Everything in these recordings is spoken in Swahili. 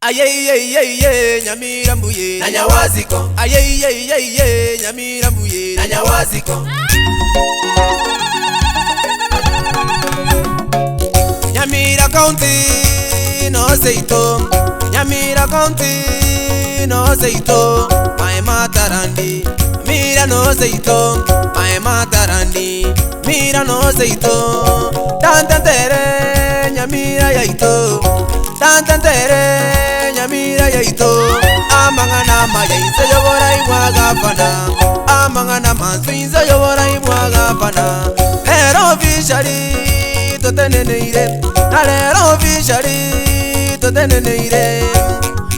Ayeyeyeye Nyamira mbuye na Nyawaziko. Ayeyeyeye Nyamira mbuye na Nyawaziko. Nyamira County no seito, Nyamira County no seito, my matarandi mira no seito, my matarandi mira no seito, tantantere Nyamira yaito, tantantere Nyamira yaito, amangana mayaisa yobora imwagafana, amangana mansuinza yobora imwagafana, pero vishari toteneneire, nalero vishari toteneneire.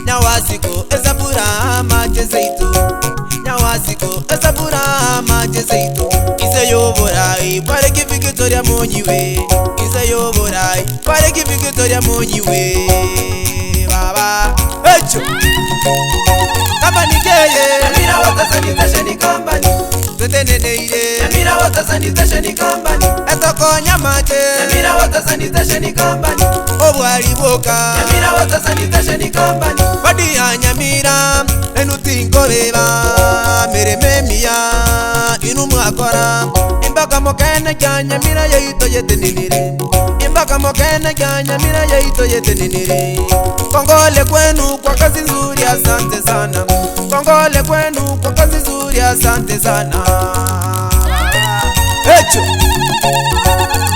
Nyawaziko esabura majezeito, Nyawaziko esabura majezeito. Ise yoborai pare ki Victoria monyiwe, ise yoborai pare ki Victoria monyiwe. Baba echo company keye Nyamira water sanitation company. toteneneire, Nyamira water sanitation company. etoko nyamate Nyamira water sanitation company. obwali boka Nyamira water sanitation company. badi ya Nyamira enutinkoreba merememia inu mwakora imbaka mokene kya Nyamira yeito yetenenire, imbaka mokene kya Nyamira yeito yetenenire. Kongole kwenu kwa kazi nzuri, asante sana. Kongole kwenu kwa kazi nzuri, asante sana. Echo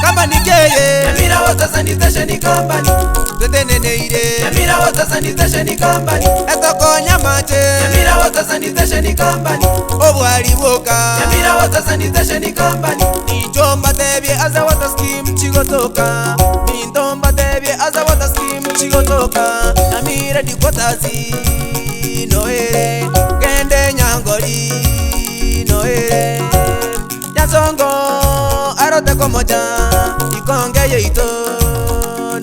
kama nikeye Nyamira water sanitation company. toteneneire, Nyamira water sanitation company. etoko nyamate Nyamira water sanitation company. obwali boka Nyamira water sanitation company. Nintomba tebye aza water scheme chigotoka, nintomba tebye aza water scheme chigotoka. Nyamira dikotazi noere kende nyangoli noere nyasongo arote komoja ikonge yeito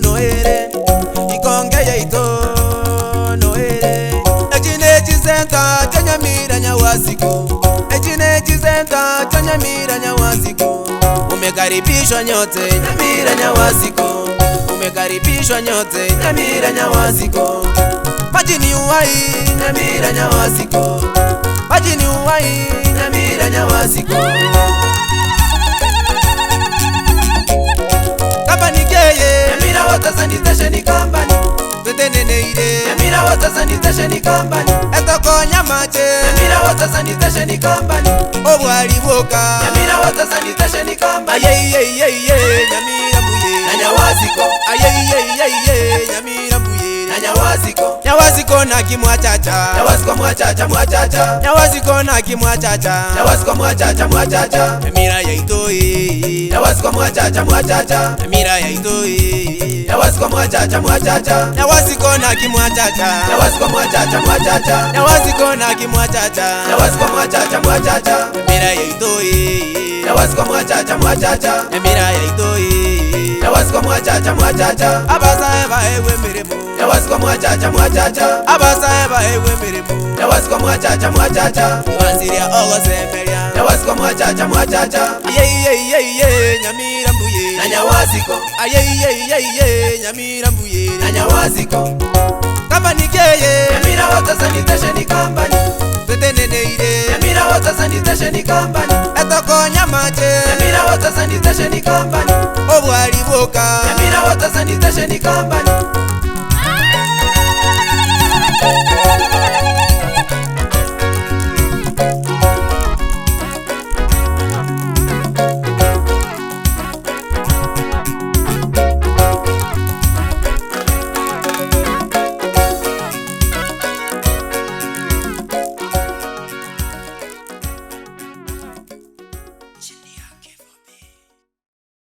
noere ikonge yeito noere echinechi center cha Nyamira Nyawaziko, echinechi center cha Nyamira Nyawaziko. Umekaribishwa nyote Nyamira Nyawaziko, umekaribishwa nyote Nyamira Nyawaziko. Majini uwai Nyamira Nyawaziko. majini uwai Nyamira Nyawaziko. kama nikeye Nyamira water sanitation company. toteneneire, Nyamira water sanitation company. etoko nyamate Nyamira water sanitation company. obwali boka Nyamira water sanitation company. ayeyeyeye Nyamira mbuye na Nyawaziko. ayeyeyeye Nyamira mbuye na Nyawaziko. Nyawaziko na kimwachacha, Nyawaziko mwachacha mwachacha. Nyawaziko na kimwachacha, Nyawaziko mwachacha mwachacha. Nyamira yaito Nyawaziko mwachacha mwachacha. Nyamira yaito Nyawaziko mwachacha mwachacha. Nyawaziko na kimwachacha, Nyawaziko mwachacha mwachacha. Nyawaziko na kimwachacha, Nyawaziko mwachacha mwachacha. Nyamira yaito Nyawaziko mwachacha mwachacha. Nyamira yaito Nyawaziko mwachacha mwachacha. abasaye bahewe mirimo, Nyawaziko mwachacha mwachacha. abasaye bahewe mirimo, Nyawaziko mwachacha mwachacha. iwanziria ogosemberia. Nyawaziko mwachacha mwachacha. Ayeyeyeye Nyamira mbuye na Nyawaziko. ayeyeyeye Nyamira mbuye na Nyawaziko. kama nikeye Nyamira water sanitation company. toteneneire, Nyamira water sanitation company. etoko nyamate Nyamira water sanitation company. obwali boka Nyamira water sanitation company.